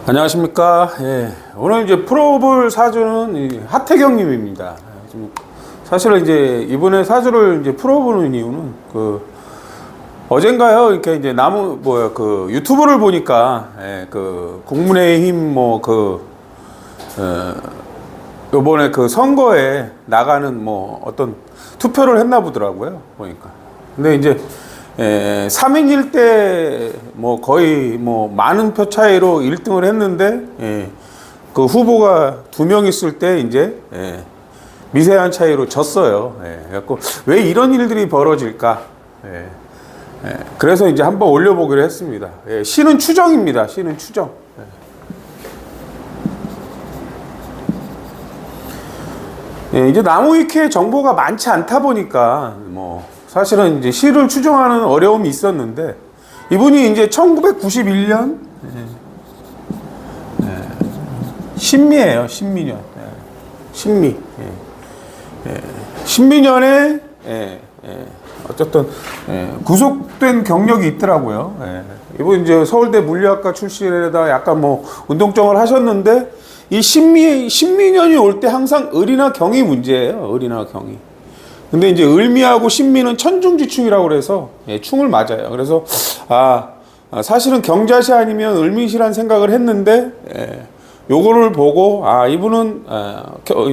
안녕하십니까. 예, 오늘 이제 풀어볼 사주는 하태경님입니다. 사실은 이제 이번에 사주를 이제 풀어보는 이유는 어젠가요, 이렇게 이제 유튜브를 보니까 국민의힘 요번에 선거에 나가는 어떤 투표를 했나 보더라고요, 보니까. 근데 이제 3인 1대 거의 많은 표 차이로 1등을 했는데, 그 후보가 2명 있을 때 이제 미세한 차이로 졌어요. 그래갖고 왜 이런 일들이 벌어질까? 그래서 이제 한번 올려보기로 했습니다. 시는 추정입니다. 시는 추정. 이제 나무위키에 정보가 많지 않다 보니까 사실은 이제 시를 추정하는 어려움이 있었는데, 이분이 이제 1991년 신미예요. 신미년. 신미. 신미년에 어쨌든 구속된 경력이 있더라고요. 이분 이제 서울대 물리학과 출신에다 약간 운동정을 하셨는데, 이 신미년이 올 때 항상 을이나 경이 문제예요. 을이나 경이. 근데 이제 을미하고 신미는 천중지충이라고 그래서 충을 맞아요. 그래서 사실은 경자시 아니면 을미시란 생각을 했는데, 요거를 보고 이분은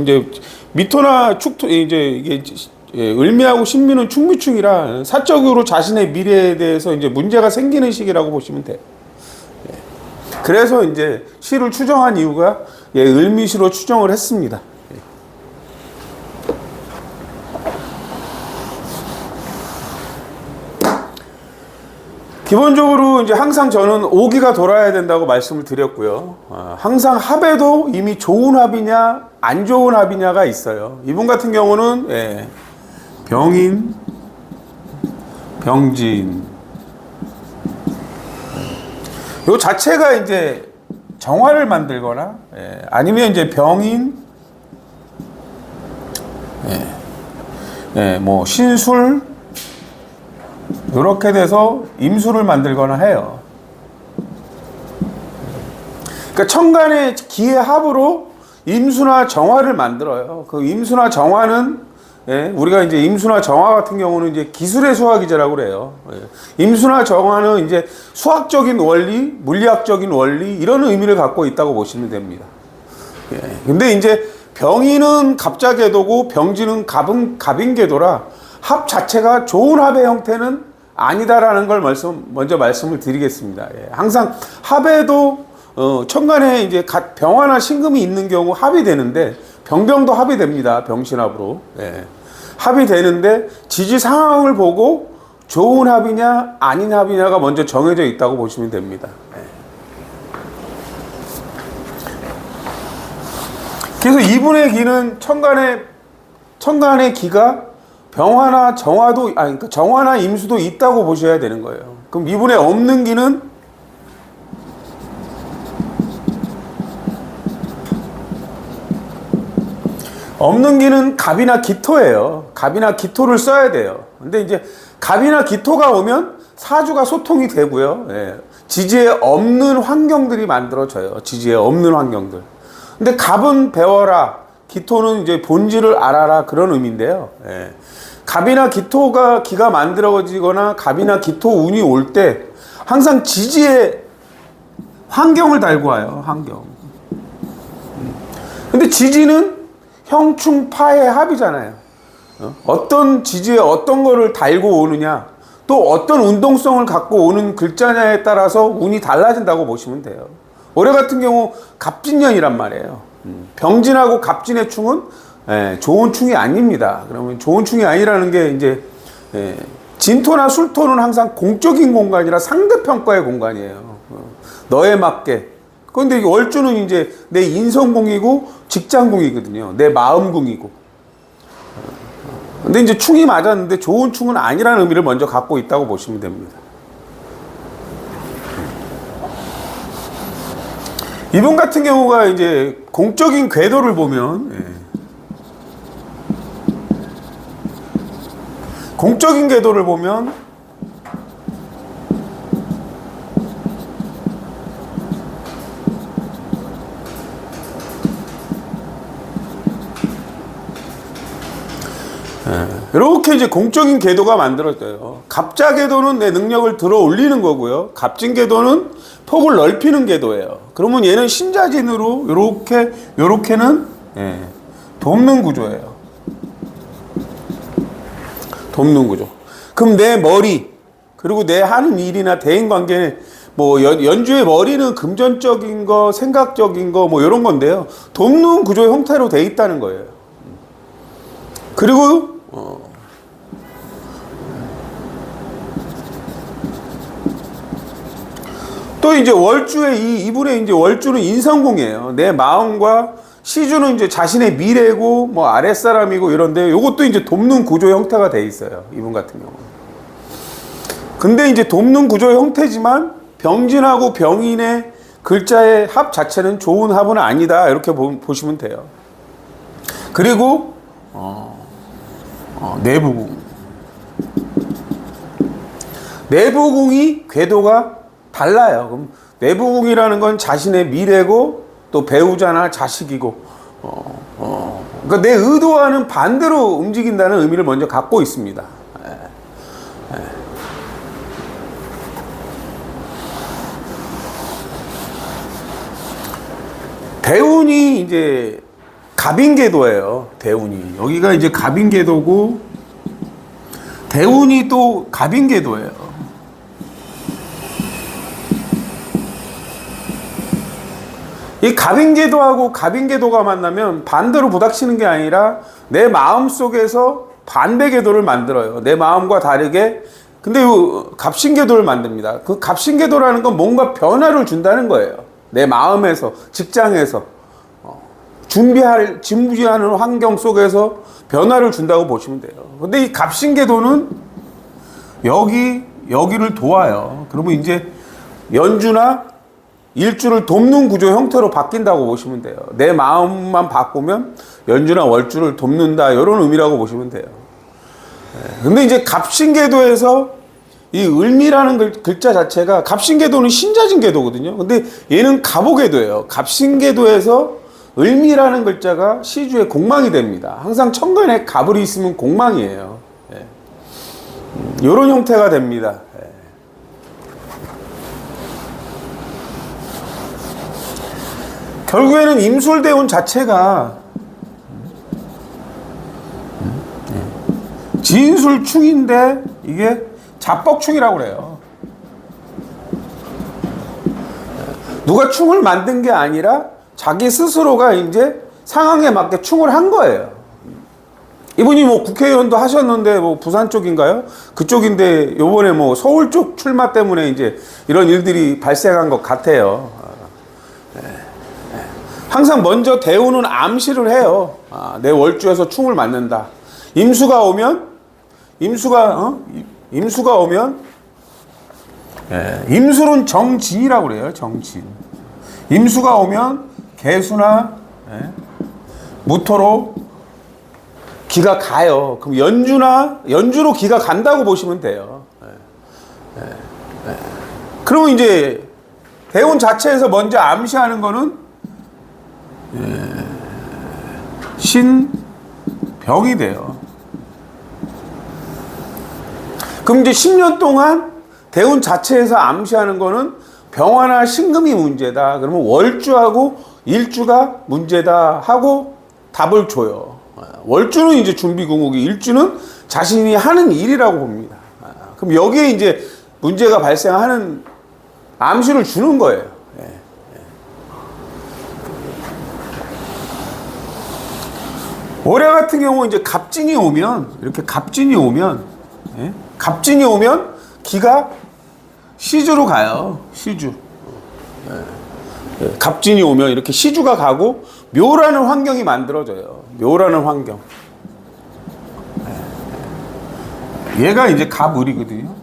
이제 미토나 축토, 이제 이게 을미하고 신미는 충미충이라 사적으로 자신의 미래에 대해서 이제 문제가 생기는 시기라고 보시면 돼요. 그래서 이제 시를 추정한 이유가 을미시로 추정을 했습니다. 기본적으로 이제 항상 저는 오기가 돌아야 된다고 말씀을 드렸고요. 항상 합에도 이미 좋은 합이냐 안 좋은 합이냐가 있어요. 이분 같은 경우는 병인, 병진, 요 자체가 이제 정화를 만들거나 아니면 이제 병인, 신술 이렇게 돼서 임수를 만들거나 해요. 그러니까 천간의 기의 합으로 임수나 정화를 만들어요. 그 임수나 정화는 우리가 이제 임수나 정화 같은 경우는 이제 기술의 수학이자라고 그래요. 임수나 정화는 이제 수학적인 원리, 물리학적인 원리 이런 의미를 갖고 있다고 보시면 됩니다. 근데 이제 병인은 갑자궤도고 병진은 갑인궤도라 합 자체가 좋은 합의 형태는 아니다라는 걸 먼저 말씀을 드리겠습니다. 항상 합에도 천간에 이제 병화나 신금이 있는 경우 합이 되는데, 병병도 합이 됩니다. 병신합으로. 합이 되는데 지지 상황을 보고 좋은 합이냐 아닌 합이냐가 먼저 정해져 있다고 보시면 됩니다. 그래서 이분의 기는 천간의 기가 병화나 정화도, 그러니까 정화나 임수도 있다고 보셔야 되는 거예요. 그럼 이분의 없는 기는 갑이나 기토예요. 갑이나 기토를 써야 돼요. 근데 이제 갑이나 기토가 오면 사주가 소통이 되고요. 지지에 없는 환경들이 만들어져요. 지지에 없는 환경들. 근데 갑은 배워라, 기토는 이제 본질을 알아라, 그런 의미인데요. 갑이나 기가 만들어지거나 갑이나 기토 운이 올 때 항상 지지에 환경을 달고 와요. 환경. 근데 지지는 형충파의 합이잖아요. 어떤 지지에 어떤 거를 달고 오느냐, 또 어떤 운동성을 갖고 오는 글자냐에 따라서 운이 달라진다고 보시면 돼요. 올해 같은 경우 갑진년이란 말이에요. 병진하고 갑진의 충은 좋은 충이 아닙니다. 그러면 좋은 충이 아니라는 게 이제 진토나 술토는 항상 공적인 공간이라 상대평가의 공간이에요. 너에 맞게. 그런데 월주는 이제 내 인성궁이고 직장궁이거든요. 내 마음궁이고. 근데 이제 충이 맞았는데 좋은 충은 아니라는 의미를 먼저 갖고 있다고 보시면 됩니다. 이분 같은 경우가 이제 공적인 궤도를 보면 이렇게 이제 공적인 궤도가 만들어져요. 갑자궤도는 내 능력을 들어 올리는 거고요. 갑진궤도는 폭을 넓히는 궤도예요. 그러면 얘는 신자진으로 요렇게는 돕는 구조예요. 돕는 구조. 그럼 내 머리, 그리고 내 하는 일이나 대인관계, 뭐 연주의 머리는 금전적인 거, 생각적인 거, 뭐 이런 건데요. 돕는 구조의 형태로 돼 있다는 거예요. 그리고 또 이제 월주의 이분의 이제 월주는 인성공이에요. 내 마음과 시주는 이제 자신의 미래고 뭐 아랫사람이고 이런데 요것도 이제 돕는 구조의 형태가 돼 있어요. 이분 같은 경우는. 근데 이제 돕는 구조의 형태지만 병진하고 병인의 글자의 합 자체는 좋은 합은 아니다. 이렇게 보시면 돼요. 그리고 내부궁. 내부궁이 궤도가 달라요. 그럼 내부궁이라는 건 자신의 미래고 또 배우자나 자식이고 그러니까 내 의도와는 반대로 움직인다는 의미를 먼저 갖고 있습니다. 대운이 이제 갑인궤도예요. 대운이 여기가 이제 갑인궤도고 대운이 또 갑인궤도예요. 이 갑인궤도하고 갑인궤도가 만나면 반대로 부닥치는 게 아니라 내 마음 속에서 반대 궤도를 만들어요. 내 마음과 다르게. 근데 이 갑신궤도를 만듭니다. 그 갑신궤도라는 건 뭔가 변화를 준다는 거예요. 내 마음에서, 직장에서 준비하는 환경 속에서 변화를 준다고 보시면 돼요. 근데 이 갑신궤도는 여기를 도와요. 그러면 이제 연주나 일주를 돕는 구조 형태로 바뀐다고 보시면 돼요. 내 마음만 바꾸면 연주나 월주를 돕는다, 이런 의미라고 보시면 돼요. 근데 이제 갑신궤도에서 이 을미라는 글자 자체가, 갑신궤도는 신자진 궤도거든요. 근데 얘는 갑오궤도예요. 갑신궤도에서 을미라는 글자가 시주의 공망이 됩니다. 항상 천간에 갑을이 있으면 공망이에요. 이런 형태가 됩니다. 결국에는 임술대운 자체가 진술충인데 이게 잡복충이라고 그래요. 누가 충을 만든 게 아니라 자기 스스로가 이제 상황에 맞게 충을 한 거예요. 이분이 뭐 국회의원도 하셨는데 뭐 부산 쪽인가요? 그쪽인데 요번에 뭐 서울 쪽 출마 때문에 이제 이런 일들이 발생한 것 같아요. 항상 먼저 대우는 암시를 해요. 내 월주에서 충을 맞는다. 임수가 오면 임술은 정진이라고 그래요. 정진. 임수가 오면 개수나 무토로 기가 가요. 그럼 연주로 기가 간다고 보시면 돼요. 그러면 이제 대운 자체에서 먼저 암시하는 거는 신병이 돼요. 그럼 이제 10년 동안 대운 자체에서 암시하는 거는 병화나 신금이 문제다. 그러면 월주하고 일주가 문제다 하고 답을 줘요. 월주는 이제 준비궁극이, 일주는 자신이 하는 일이라고 봅니다. 그럼 여기에 이제 문제가 발생하는 암시를 주는 거예요. 올해 같은 경우 이제 갑진이 오면, 이렇게 갑진이 오면 기가 시주로 가요. 시주. 갑진이 오면 이렇게 시주가 가고 묘라는 환경이 만들어져요. 묘라는 환경. 얘가 이제 갑을이거든요.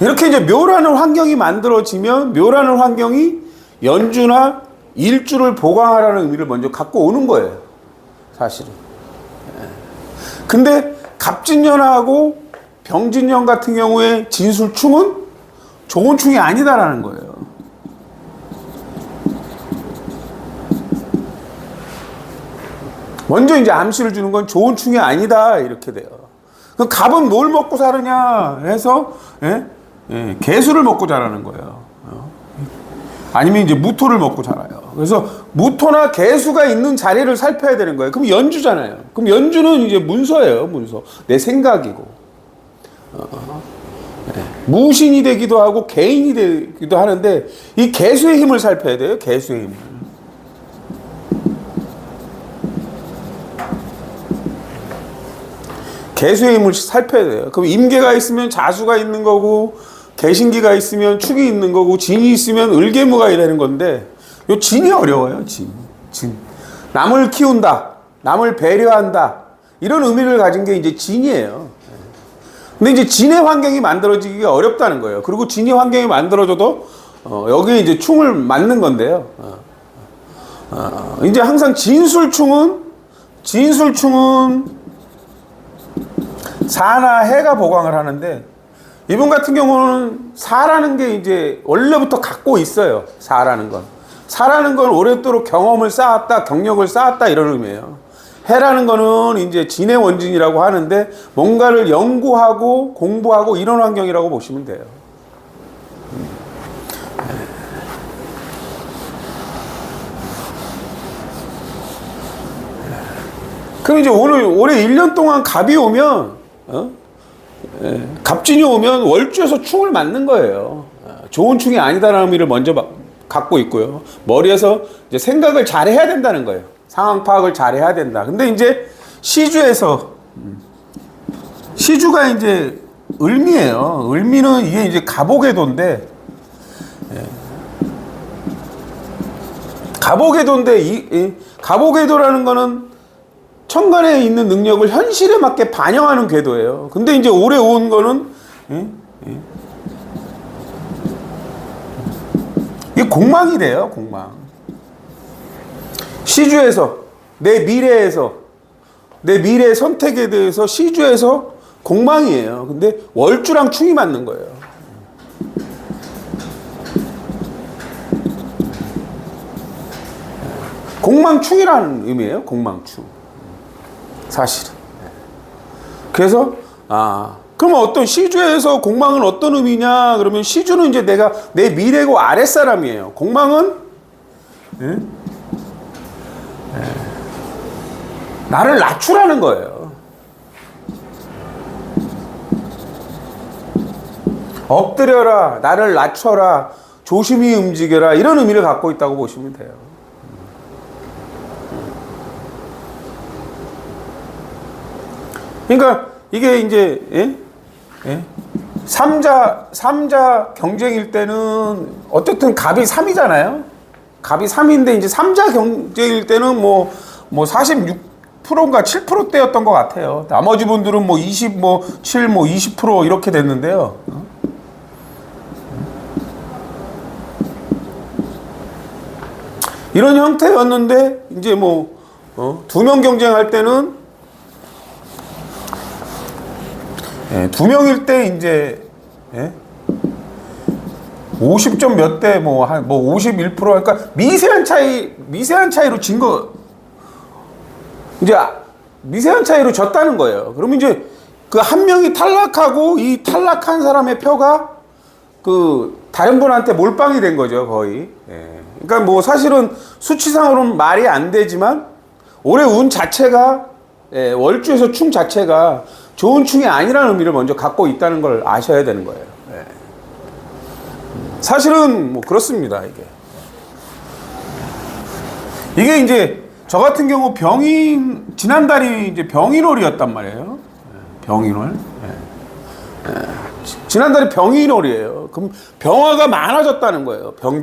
이렇게 이제 묘라는 환경이 만들어지면 묘라는 환경이 연주나 일주를 보강하라는 의미를 먼저 갖고 오는 거예요. 사실은. 근데 갑진년하고 병진년 같은 경우에 진술충은 좋은 충이 아니다라는 거예요. 먼저 이제 암시를 주는 건 좋은 충이 아니다 이렇게 돼요. 그 갑은 뭘 먹고 사느냐 해서 개수를 먹고 자라는 거예요. 아니면 이제 무토를 먹고 자라요. 그래서 무토나 개수가 있는 자리를 살펴야 되는 거예요. 그럼 연주잖아요. 그럼 연주는 이제 문서예요. 문서. 내 생각이고. 무신이 되기도 하고 개인이 되기도 하는데 이 개수의 힘을 살펴야 돼요. 개수의 힘을. 개수의 힘을 살펴야 돼요. 그럼 임계가 있으면 자수가 있는 거고 개신기가 있으면 축이 있는 거고 진이 있으면 을개무가 되는 건데 요 진이 어려워요. 진. 남을 키운다. 남을 배려한다. 이런 의미를 가진 게 이제 진이에요. 근데 이제 진의 환경이 만들어지기가 어렵다는 거예요. 그리고 진의 환경이 만들어져도 여기에 이제 충을 맞는 건데요. 이제 항상 진술충은 사나 해가 보강을 하는데 이분 같은 경우는 사라는 게 이제 원래부터 갖고 있어요. 사라는 건 오랫도록 경험을 쌓았다, 경력을 쌓았다 이런 의미예요. 해라는 거는 이제 진의 원진이라고 하는데 뭔가를 연구하고 공부하고 이런 환경이라고 보시면 돼요. 그럼 이제 올해 1년 동안 갑이 오면 갑진이 오면 월주에서 충을 맞는 거예요. 좋은 충이 아니다라는 의미를 먼저 갖고 있고요. 머리에서 이제 생각을 잘 해야 된다는 거예요. 상황 파악을 잘 해야 된다. 근데 이제 시주가 이제 을미예요. 을미는 이게 이제 갑오개도인데 갑오개도라는 거는 천간에 있는 능력을 현실에 맞게 반영하는 궤도예요. 근데 이제 올해 온 거는 이게 공망이래요. 공망. 시주에서 내 미래의 선택에 대해서 시주에서 공망이에요. 근데 월주랑 충이 맞는 거예요. 공망충이라는 의미예요. 공망충. 사실은. 그래서 그러면 어떤 시주에서 공망은 어떤 의미냐? 그러면 시주는 이제 내가 내 미래고 아랫사람이에요. 공망은 나를 낮추라는 거예요. 엎드려라, 나를 낮춰라, 조심히 움직여라 이런 의미를 갖고 있다고 보시면 돼요. 그러니까 이게 이제 삼자 경쟁일 때는 어쨌든 갑이 3이잖아요. 갑이 3인데 이제 삼자 경쟁일 때는 뭐 46%인가 7%대였던 것 같아요. 나머지 분들은 뭐 20, 7, 20% 이렇게 됐는데요. 이런 형태였는데 이제 두 명 경쟁할 때는 2명일 때 이제 50점 몇 대 51% 그러니까 미세한 차이로 진 거 이제 미세한 차이로 졌다는 거예요. 그러면 이제 그 한 명이 탈락하고 이 탈락한 사람의 표가 그 다른 분한테 몰빵이 된 거죠, 거의. 그러니까 사실은 수치상으로는 말이 안 되지만 올해 운 자체가 월주에서 충 자체가 좋은 충이 아니라는 의미를 먼저 갖고 있다는 걸 아셔야 되는 거예요. 사실은 그렇습니다. 이게 이제 저 같은 경우 지난달이 이제 병인월이었단 말이에요. 병인월. 지난달이 병인월이에요. 그럼 병화가 많아졌다는 거예요. 병.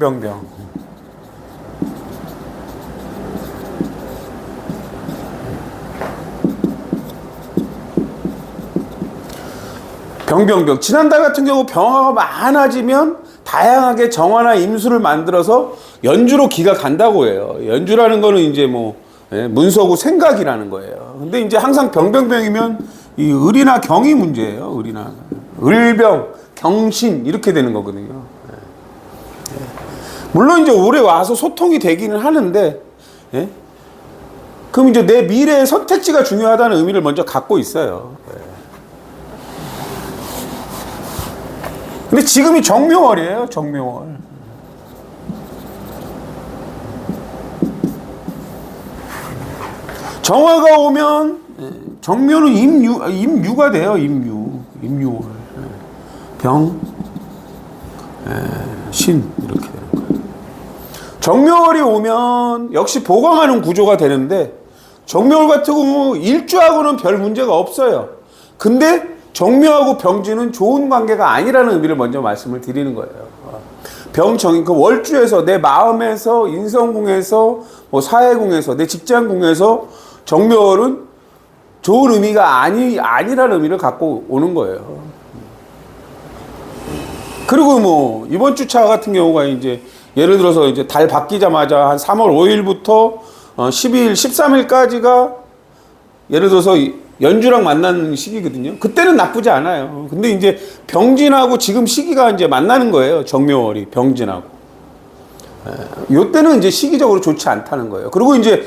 지난달 같은 경우 병화가 많아지면 다양하게 정화나 임수를 만들어서 연주로 기가 간다고 해요. 연주라는 거는 이제 문서고 생각이라는 거예요. 근데 이제 항상 병이면 이 을이나 경이 문제예요. 을병, 경신 이렇게 되는 거거든요. 물론 이제 올해 와서 소통이 되기는 하는데 그럼 이제 내 미래의 선택지가 중요하다는 의미를 먼저 갖고 있어요. 근데 지금이 정묘월이에요, 정묘월. 정화가 오면 정묘는 임유가 돼요. 임유월. 병, 신 이렇게 되는 거예요. 정묘월이 오면 역시 보강하는 구조가 되는데 정묘월 같은 경우 일주하고는 별 문제가 없어요. 근데 정묘하고 병진은 좋은 관계가 아니라는 의미를 먼저 말씀을 드리는 거예요. 병정인 그 월주에서 내 마음에서 인성궁에서 뭐 사회궁에서 내 직장궁에서 정묘월은 좋은 의미가 아니라는 의미를 갖고 오는 거예요. 그리고 뭐 이번 주차 같은 경우가 이제 예를 들어서 이제 달 바뀌자마자 한 3월 5일부터 12일, 13일까지가 예를 들어서 연주랑 만나는 시기거든요. 그때는 나쁘지 않아요. 근데 이제 병진하고 지금 시기가 이제 만나는 거예요. 정묘월이 병진하고. 요때는 이제 시기적으로 좋지 않다는 거예요. 그리고 이제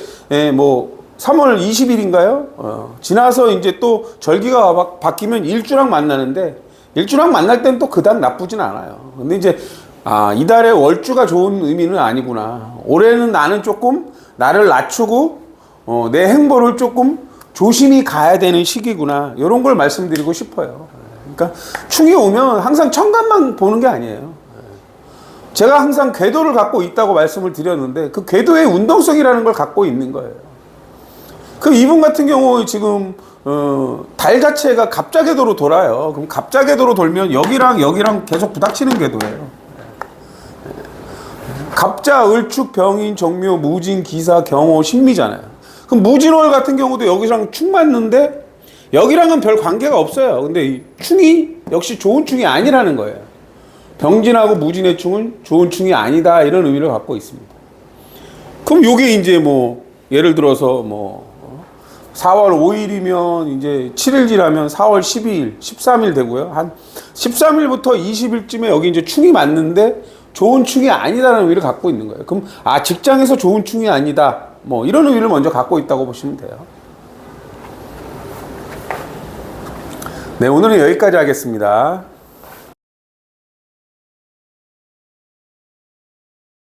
뭐 3월 20일인가요? 지나서 이제 또 절기가 바뀌면 일주랑 만나는데 일주랑 만날 땐 또 그닥 나쁘진 않아요. 근데 이제 이달에 월주가 좋은 의미는 아니구나. 올해는 나는 조금 나를 낮추고 내 행보를 조금 조심히 가야 되는 시기구나. 이런 걸 말씀드리고 싶어요. 그러니까 충이 오면 항상 천간만 보는 게 아니에요. 제가 항상 궤도를 갖고 있다고 말씀을 드렸는데 그 궤도의 운동성이라는 걸 갖고 있는 거예요. 그럼 이분 같은 경우 지금 달 자체가 갑자궤도로 돌아요. 그럼 갑자궤도로 돌면 여기랑 계속 부닥치는 궤도예요. 갑자, 을축, 병인, 정묘, 무진, 기사, 경호, 신미잖아요. 그럼 무진월 같은 경우도 여기랑 축 맞는데 여기랑은 별 관계가 없어요. 근데 이 충이 역시 좋은 충이 아니라는 거예요. 병진하고 무진의 충은 좋은 충이 아니다 이런 의미를 갖고 있습니다. 그럼 요게 이제 뭐 예를 들어서 뭐 4월 5일이면 이제 7일 지나면 4월 12일, 13일 되고요. 한 13일부터 20일쯤에 여기 이제 충이 맞는데 좋은 충이 아니다라는 의미를 갖고 있는 거예요. 그럼 직장에서 좋은 충이 아니다. 뭐 이런 의미를 먼저 갖고 있다고 보시면 돼요. 네, 오늘은 여기까지 하겠습니다.